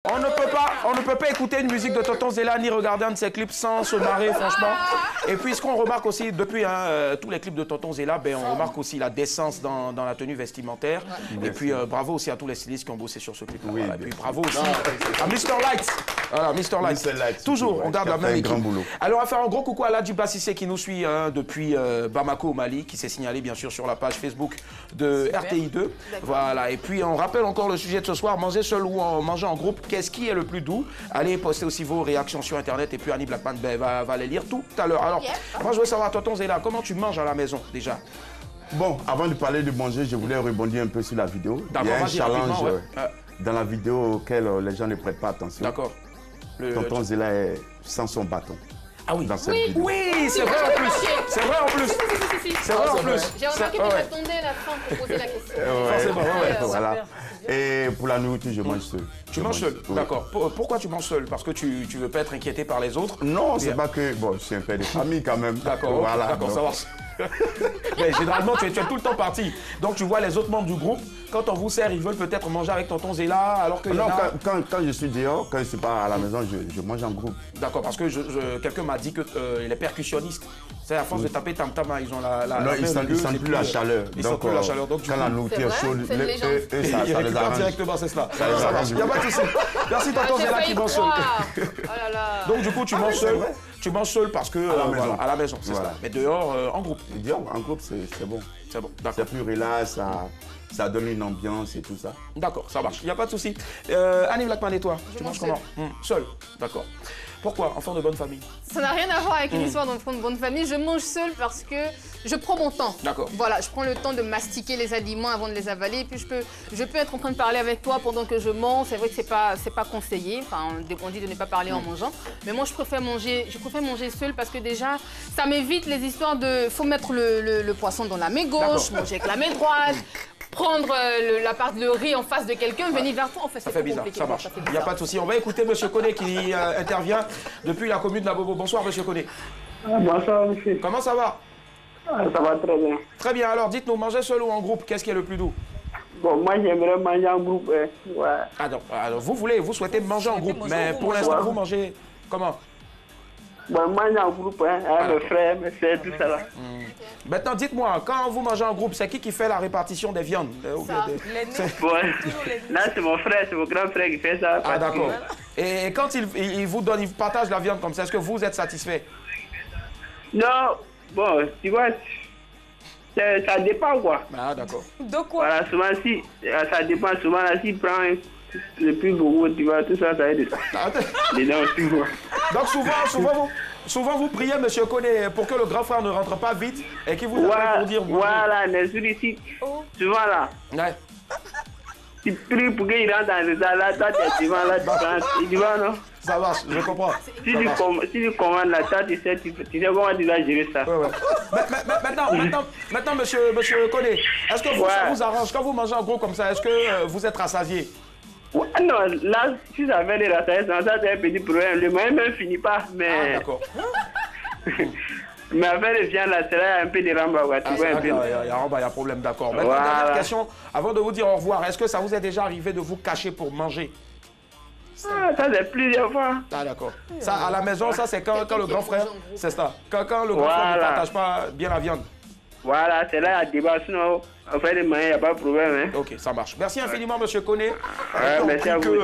On ne peut pas écouter une musique de Tonton Zéla ni regarder un de ses clips sans se marrer, franchement. Et puis, ce qu'on remarque aussi, depuis tous les clips de Tonton Zéla, ben, on remarque aussi la décence dans la tenue vestimentaire. Et puis, bravo aussi à tous les stylistes qui ont bossé sur ce clip. Oui, voilà. Et puis, bravo aussi à Mr. Light. Voilà, Mr. Light. Toujours, on garde la même équipe. Alors, on va faire un gros coucou à Ladji Bassissé qui nous suit depuis Bamako au Mali, qui s'est signalé, bien sûr, sur la page Facebook de RTI2. Voilà. Et puis, on rappelle encore le sujet de ce soir, manger seul ou manger en groupe. Qu'est-ce qui est le plus doux? Allez poster aussi vos réactions sur Internet et puis Annie Blackman va les lire tout à l'heure. Alors, moi je veux savoir, Tonton Zéla, comment tu manges à la maison déjà? Bon, avant de parler de manger, je voulais rebondir un peu sur la vidéo. Il y a un challenge dans la vidéo auquel les gens ne prêtent pas attention. D'accord. Tonton Zéla est sans son bâton. Ah oui, oui, c'est vrai en plus. C'est vrai en plus. C'est vrai en plus. J'ai remarqué que tu attendais la fin pour poser la question. Forcément, voilà. Et pour la nourriture, je mange seul. Tu manges seul, d'accord. Pourquoi tu manges seul? Parce que tu ne veux pas être inquiété par les autres? Non, c'est pas que... Bon, je suis un père de famille quand même. D'accord, voilà, d'accord, ça va. Mais généralement, tu es tout le temps parti. Donc, tu vois les autres membres du groupe, quand on vous sert, ils veulent peut-être manger avec Tonton Zéla, alors que... Non, quand je suis dehors, quand je ne suis pas à la maison, je mange en groupe. D'accord, parce que quelqu'un m'a dit que les percussionnistes, c'est à force de taper tam-tam, ils ont la... Non, ils ne sentent plus la chaleur. Ils sentent plus la chaleur. Donc, quand la nourriture est chaude, ils récupèrent directement, c'est cela. Il n'y a pas de souci. Merci Tonton Zéla qui mange seul. Donc, du coup, tu manges seul. Tu manges seul parce que à la maison, c'est ça. Mais dehors, en groupe. Dehors, en groupe, c'est bon. C'est bon, c'est plus relax, ça donne une ambiance et tout ça. D'accord, ça marche, il n'y a pas de souci. Annie Blackman et toi, tu manges comment? Seul, d'accord. Pourquoi? Enfant de bonne famille? Ça n'a rien à voir avec une histoire d'enfant de bonne famille. Je mange seul parce que je prends mon temps. D'accord. Voilà, je prends le temps de mastiquer les aliments avant de les avaler. Et puis je peux être en train de parler avec toi pendant que je mange. C'est vrai que c'est pas conseillé. Enfin, on dit de ne pas parler en mangeant. Mais moi, je préfère manger seul parce que déjà, ça m'évite les histoires de faut mettre le poisson dans la main gauche, manger avec la main droite. Prendre le riz en face de quelqu'un, venir vers toi, en fait, ça fait bizarre, ça marche. Il n'y a pas de souci. On va écouter M. Koné qui intervient depuis la commune de la Bobo. Bonsoir, M. Koné. Bonsoir, monsieur. Comment ça va? Ça va très bien. Très bien. Alors, dites-nous, manger seul ou en groupe, qu'est-ce qui est le plus doux? Bon, moi, j'aimerais manger en groupe. Ouais. Alors, vous souhaitez manger en groupe, mais pour l'instant, vous mangez comment? Bon, manger en groupe, mes frères, mes soeurs, tout ça là. Maintenant, dites-moi, quand vous mangez en groupe, c'est qui fait la répartition des viandes? Là, c'est mon frère, c'est mon grand frère qui fait ça. Ah, d'accord. Et quand il vous donne, il partage la viande comme ça, est-ce que vous êtes satisfait? Non, bon, tu vois, ça dépend quoi. Ah, d'accord. De quoi? Voilà, souvent, si, ça dépend, souvent, là, s'il prend le plus gros, tu vois, tout ça, ça aide. Dedans aussi, quoi. Donc, souvent, vous priez, monsieur Koné, pour que le grand frère ne rentre pas vite et qu'il vous appelle pour dire... Voilà, mais celui-ci, souvent là, tu pries pour qu'il rentre dans le salle, là, toi, tu es devant, là, tu vois, non? Ça marche, je comprends. Si tu commandes là, toi, tu sais comment tu dois gérer ça. Maintenant, monsieur Koné, est-ce que ça vous arrange, quand vous mangez en gros comme ça, est-ce que vous êtes rassasié? Ouais, non, là, si ça fait des rassasiations, ça c'est un petit problème. Le moyen ne finit pas, mais... Ah, d'accord. Mais avec le viande, là, c'est là un peu de ramba. Il y a problème, d'accord. Maintenant, dernière question, avant de vous dire au revoir, est-ce que ça vous est déjà arrivé de vous cacher pour manger? Ah, ça c'est plusieurs fois. Ah, d'accord. Ça, à la maison, ça c'est quand le grand frère, c'est ça. Quand le grand frère ne partage pas bien la viande. Voilà, c'est là, il y a débat, sinon, on fait des moyens, il n'y a pas de problème. Ok, ça marche. Merci infiniment, monsieur Koné. Merci à vous.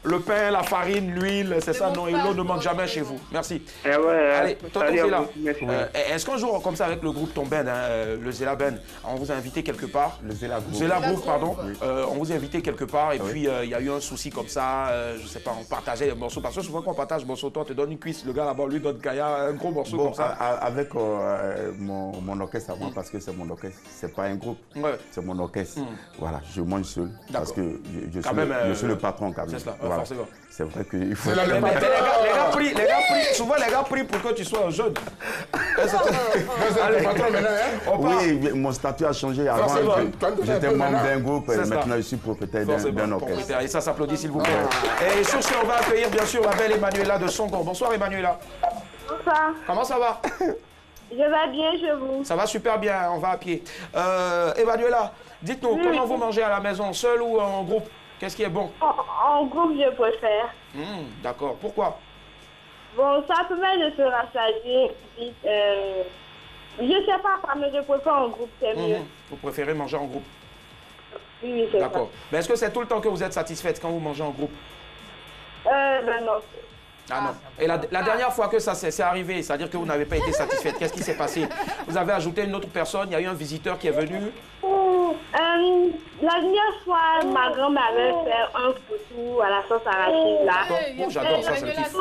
Le pain, la farine, l'huile, c'est ça, non, et l'eau ne manque jamais chez vous. Merci. Allez, Tonton Zéla, est-ce qu'un jour, comme ça, avec le groupe Ton Ben, le Zéla Ben, on vous a invité quelque part? Le Zéla Group, pardon. On vous a invité quelque part et puis il y a eu un souci comme ça, je sais pas, on partageait des morceaux. Parce que souvent quand on partage un morceau, toi, te donne une cuisse, le gars là-bas, lui donne Kaya, un gros morceau comme ça. Avec mon orchestre à moi, parce que c'est mon orchestre, c'est pas un groupe, c'est mon orchestre. Voilà, je mange seul parce que je suis le patron quand même. C'est cela, forcément. C'est vrai qu'il faut... Les gars prient, souvent les gars prient pour que tu sois jeune. Allez, patron maintenant, oui, mon statut a changé. Avant, j'étais membre d'un groupe, maintenant je suis propriétaire d'un orchestre. Et ça s'applaudit s'il vous plaît. Et sur ce, on va accueillir bien sûr la belle Emmanuela de Songo. Bonsoir Emmanuela. Bonsoir. Comment ça va? Je vais bien, je vous. Ça va super bien, on va à pied. Emmanuela, dites-nous, comment vous mangez à la maison, seul ou en groupe? Qu'est-ce qui est bon? En groupe, je préfère. D'accord. Pourquoi? Bon, ça permet de se rassasier vite. Je sais pas, mais je préfère en groupe, c'est mieux. Vous préférez manger en groupe? Oui, c'est ça. D'accord. Mais est-ce que c'est tout le temps que vous êtes satisfaite quand vous mangez en groupe? Ben non. Ah non. Et la dernière fois que ça s'est arrivé, c'est-à-dire que vous n'avez pas été satisfaite, qu'est-ce qui s'est passé? Vous avez ajouté une autre personne, il y a eu un visiteur qui est venu? La dernière fois, ma grand-mère avait fait un foutou à la sauce arachide là. Bon, j'adore ça, c'est le kiff.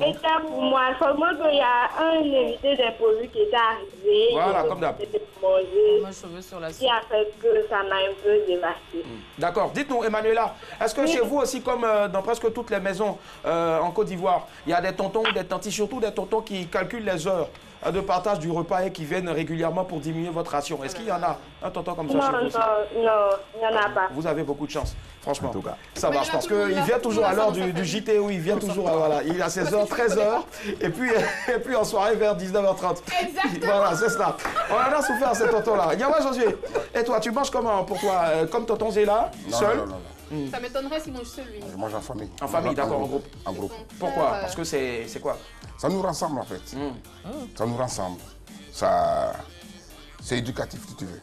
Et ça pour moi, seulement qu'il y a un invité d'imprévu qui était arrivé. Voilà, comme d'hab. Qui a fait que ça m'a un peu dévasté. D'accord. Dites-nous, Emmanuela, est-ce que chez vous aussi, comme dans presque toutes les maisons en Côte d'Ivoire, il y a des tontons ou des tantis, surtout des tontons qui calculent les heures de partage du repas et qui viennent régulièrement pour diminuer votre ration? Est-ce qu'il y en a un tonton comme ça chez vous aussi? Non, il n'y en a pas. Vous avez beaucoup de chance, franchement. En tout cas, ça marche parce qu'il vient toujours à l'heure du JT, où il vient toujours, voilà, il a 16h, 13h, et puis en soirée vers 19h30. Exactement. Voilà, c'est cela. On en a souffert, ces tontons-là. Yawa Josué, et toi, tu manges comment pour toi? Comme tonton Zéla, seul? Non. Ça m'étonnerait s'il mange seul, lui. Je mange en famille. En famille, d'accord, en groupe. En groupe. Pourquoi? Parce que c'est quoi? Ça nous rassemble en fait. Ça nous rassemble. C'est éducatif, si tu veux.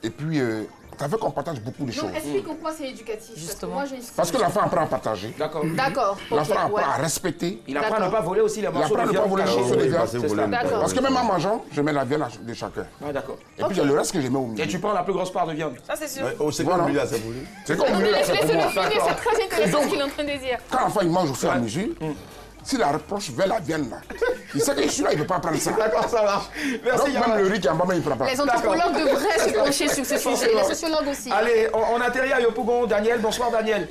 Et puis, tu as vu qu'on partage beaucoup de choses. Explique pourquoi c'est éducatif. Justement. Parce que l'enfant apprend à partager. D'accord. D'accord. L'enfant apprend à respecter. Il apprend à ne pas voler aussi les morceaux de Il apprend à ne pas voler les morceaux de viande. C'est ça. Parce que même en mangeant, je mets la viande de chacun. Ouais, d'accord. Et puis, il y a le reste que je mets au milieu. Et tu prends la plus grosse part de viande? Ça, c'est sûr. C'est comme lui, là, c'est pour lui. C'est comme lui, là, c'est pour moi. C'est très intéressant ce qu'il est en train de dire. Quand l'enfant il mange au fur et à mesure, s'il la reproche vers la viande là, il sait que celui-là, il ne peut pas prendre ça. D'accord, ça marche. Merci. Donc même le riz qui est en bas, il ne prend pas. Les anthropologues devraient se pencher sur ce sujet. Les sociologues aussi. Allez, on atterrit à Yopougon. Daniel, bonsoir Daniel.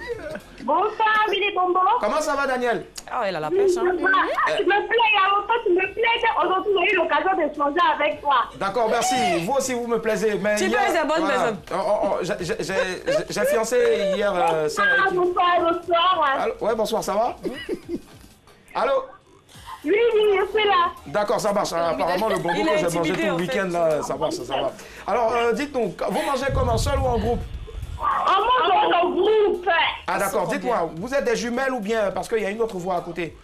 Bonsoir, Billy Bonbon. Comment ça va Daniel? Ah, elle a la pêche, hein. Tu me plais, il y a longtemps, tu me plais. Aujourd'hui, j'ai eu l'occasion d'échanger avec toi. D'accord, merci. Vous aussi, vous me plaisez. Mais Tu hier, peux les bonnes personnes. J'ai fiancé hier. Bonsoir. Allô? Ouais, bonsoir, ça va? Allô? Oui, je suis là. D'accord, ça marche. Apparemment, le bonbon que j'ai mangé tout le week-end, là, ça marche, ça va. Alors, dites-nous, vous mangez comment? Seul ou en groupe? On mange en groupe. Ah, d'accord. Dites-moi, vous êtes des jumelles ou bien? Parce qu'il y a une autre voix à côté.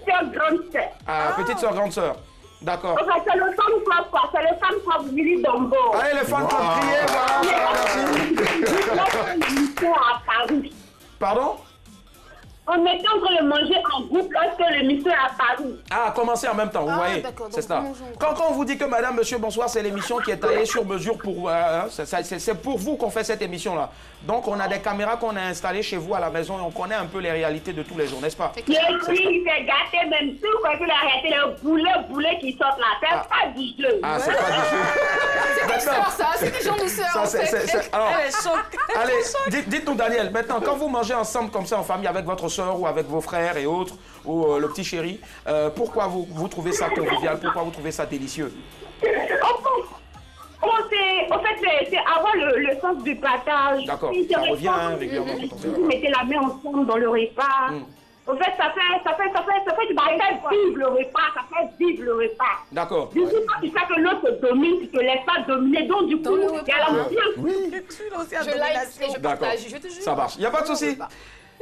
C'est une grande sœur. Ah, petite sœur, grande sœur. D'accord. Enfin, c'est le fan club, quoi. C'est le fan club Billy Bonbon. Allez, les fans peuvent crier, voilà, merci. À Paris. Pardon? On était en train de manger en groupe lorsque l'émission est apparue. Ah, commencer en même temps, vous voyez. C'est ça. Quand on vous dit que Madame, Monsieur, bonsoir, c'est l'émission qui est taillée sur mesure pour... c'est pour vous qu'on fait cette émission-là. Donc, on a des caméras qu'on a installées chez vous à la maison et on connaît un peu les réalités de tous les jours, n'est-ce pas? Et puis, il s'est gâté même tout, quand il a arrêté le boulet qui sort la tête, pas du jeu. Ah, c'est pas du jeu. C'est ça, c'est des gens douceurs. Alors, Elle est choquée. allez, dites-nous, Daniel, maintenant, quand vous mangez ensemble comme ça en famille avec votre soeur ou avec vos frères et autres, ou le petit chéri, pourquoi vous trouvez ça convivial? Pourquoi vous trouvez ça délicieux? En fait, c'est avoir le sens du partage. D'accord, ça revient régulièrement. Vous mettez la main ensemble dans le repas. En fait, ça fait du partage, vivre le repas, ça fait vivre le repas. D'accord. Du coup, quand tu sais que l'autre te domine, tu te laisses pas dominer. Donc, du coup, il y a la Je like et je partage, je te jure. Ça marche, il n'y a pas de souci.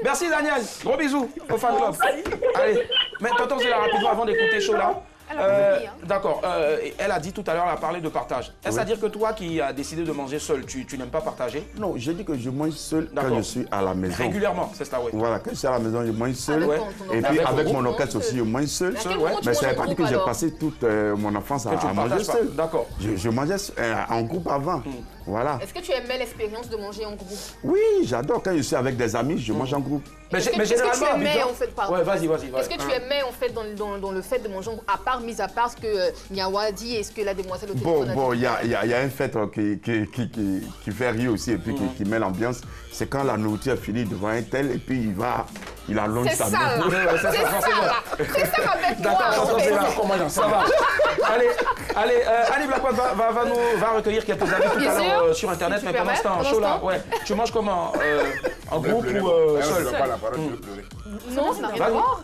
Merci Daniel, gros bisous au fan club. Allez, mais tonton Zéla, rapidement avant d'écouter chaud là. D'accord, elle a dit tout à l'heure, elle a parlé de partage. Est-ce à dire que toi qui as décidé de manger seul, tu n'aimes pas partager? Non, j'ai dit que je mange seul quand je suis à la maison. Régulièrement, c'est ça, oui. Voilà, quand je suis à la maison, je mange seul. Et puis avec mon orchestre aussi, je mange seul. Mais ça veut pas dire que j'ai passé toute mon enfance à manger seul. D'accord. Je mangeais en groupe avant. Voilà. Est-ce que tu aimais l'expérience de manger en groupe? Oui, j'adore. Quand je suis avec des amis, je mange en groupe. Mais généralement, est-ce que tu aimais en fait, pardon. Ouais, vas-y. Est-ce que tu aimais en fait dans le fait de manger en groupe, mis à part ce que Nyawa dit et ce que la demoiselle au téléphone a dit? Bon, il y a un fait qui fait rire aussi et puis qui met l'ambiance. C'est quand la nourriture est finie devant un tel et puis il allonge sa main. C'est ça avec moi. D'accord, ça va. Allez, Annie Blackwood va recueillir quelques avis tout à l'heure sur Internet, mais pendant ce temps, chaud là, ouais. Tu manges comment En groupe ou seul? Non, ça n'a rien à voir.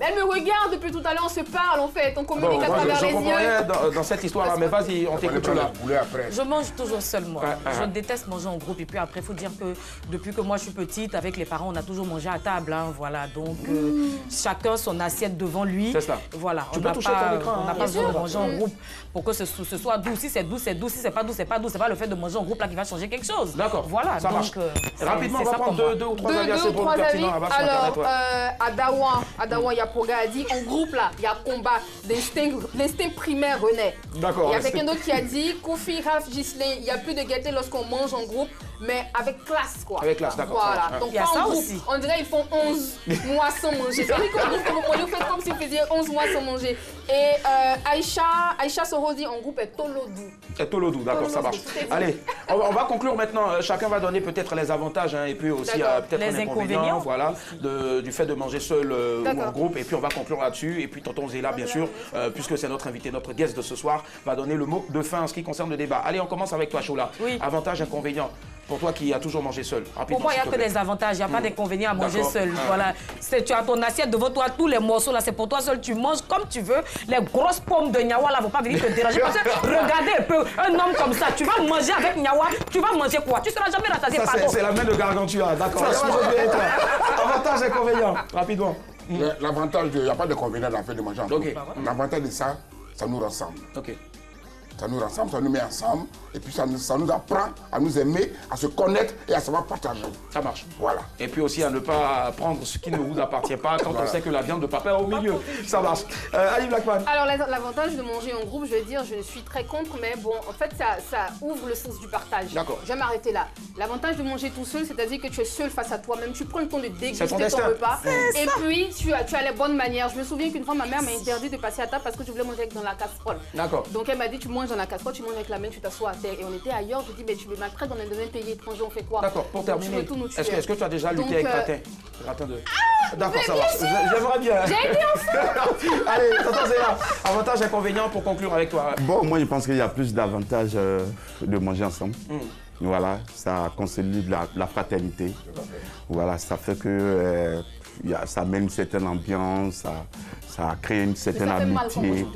Elle me regarde depuis tout à l'heure, on se parle en fait, on communique à travers les yeux. Je comprends rien dans cette histoire-là, mais vas-y, on t'écoute là. Je mange toujours seul, moi. Je déteste manger en groupe. Et puis après, il faut dire que depuis que moi je suis petite, avec les parents, on a toujours mangé à table. Hein, voilà, donc chacun son assiette devant lui. C'est cela. Voilà, on n'a pas besoin de manger en groupe pour que ce soit doux. Si c'est doux, c'est doux. Si c'est pas doux, c'est pas doux. C'est pas le fait de manger en groupe là qui va changer quelque chose. D'accord. Voilà. Ça marche. Rapidement, on va prendre deux ou trois avis assez pertinents. Alors, Adawan, Yapoga a dit en groupe là, il y a combat, l'instinct primaire renaît. D'accord. Il y a quelqu'un d'autre qui a dit Koufi, Raph, Ghislain, il n'y a plus de gaieté lorsqu'on mange en groupe, mais avec classe quoi. Avec classe, d'accord. Voilà. Donc pas en groupe. Aussi. On dirait qu'ils font 11 mois sans manger. C'est vrai qu'en groupe, vous faites comme si vous faisiez 11 mois sans manger. Et Aïcha Sorodi en groupe est Tolodou. Tolodou, d'accord, ça marche. Allez, on va conclure maintenant. Chacun va donner peut-être les avantages et puis aussi peut-être les inconvénients, voilà, du fait de manger seul ou en groupe. Et puis on va conclure là-dessus. Et puis tonton Zéla, bien sûr, puisque c'est notre invité, notre guest de ce soir, va donner le mot de fin en ce qui concerne le débat. Allez, on commence avec toi, Chola. Oui. Avantages, inconvénients. Pour toi qui as toujours mangé seul. Pour moi, il n'y a que des avantages. Il n'y a pas d'inconvénients à manger seul. Voilà. Tu as ton assiette devant toi, tous les morceaux là, c'est pour toi seul. Tu manges comme tu veux. Les grosses pommes de Niawa là, ne vont pas venir te déranger. Parce que regardez un peu, un homme comme ça, tu vas manger avec Niawa, tu vas manger quoi? Tu ne seras jamais rassasié par c'est la main de Gargantua, d'accord. Avantage, inconvénient, rapidement. L'avantage, il n'y a pas d'inconvénient dans le fait de manger en groupe. L'avantage de ça, ça nous rassemble. Ça nous rassemble, ça nous met ensemble, et puis ça nous apprend à nous aimer, à se connaître et à savoir partager. Ça marche. Voilà. Et puis aussi à ne pas prendre ce qui ne vous appartient pas quand on sait que la viande de papa est au milieu. Ça marche. Ali Blackman. Alors l'avantage de manger en groupe, je vais dire, je suis très contre, mais bon, en fait ça ouvre le sens du partage. D'accord. Je vais m'arrêter là. L'avantage de manger tout seul, c'est-à-dire que tu es seul face à toi-même, tu prends le temps de déguster ton repas, et puis tu as les bonnes manières. Je me souviens qu'une fois ma mère m'a interdit de passer à table parce que je voulais manger dans la casserole. D'accord. Donc elle m'a dit tu manges dans la casserole, tu manges avec la main, tu t'assois à terre. Et on était ailleurs, je dis mais tu me maltraites dans un pays étranger, on fait quoi? D'accord, pour terminer, est-ce que tu as déjà lutté avec Gratin de... D'accord, ça marche. J'aimerais bien. J'ai été enfant. Allez, tonton Zéla, avantage, inconvénient pour conclure avec toi. Bon, moi je pense qu'il y a plus d'avantages de manger ensemble. Voilà, ça consolide la fraternité. Voilà, ça fait que ça mène une certaine ambiance, ça crée une certaine amitié.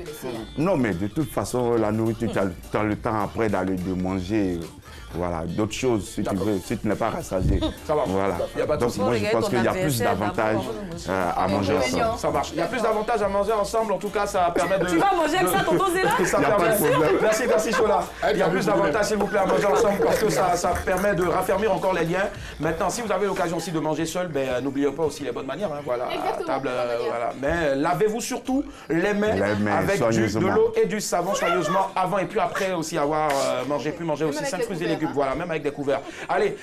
Non, mais de toute façon, la nourriture, tu as le temps après d'aller de manger. Voilà, d'autres choses si tu veux, si tu n'es pas rassasié. Ça marche. Voilà. Donc moi je pense qu'il y a plus d'avantages à manger ensemble. Ça marche. Il y a plus d'avantages à manger ensemble. En tout cas, ça permet de... Tu vas manger avec ça, tonton Zéla? Merci Chola. Il y a plus d'avantages, s'il vous plaît, à manger ensemble parce que ça permet de raffermir encore les liens. Maintenant, si vous avez l'occasion aussi de manger seul, n'oubliez pas aussi les bonnes manières. Hein, voilà, à table, voilà. Mais lavez-vous surtout les mains avec de l'eau et du savon soigneusement avant et puis après aussi avoir mangé, puis manger aussi 5 fruits et légumes. Voilà, même avec des couverts. Allez.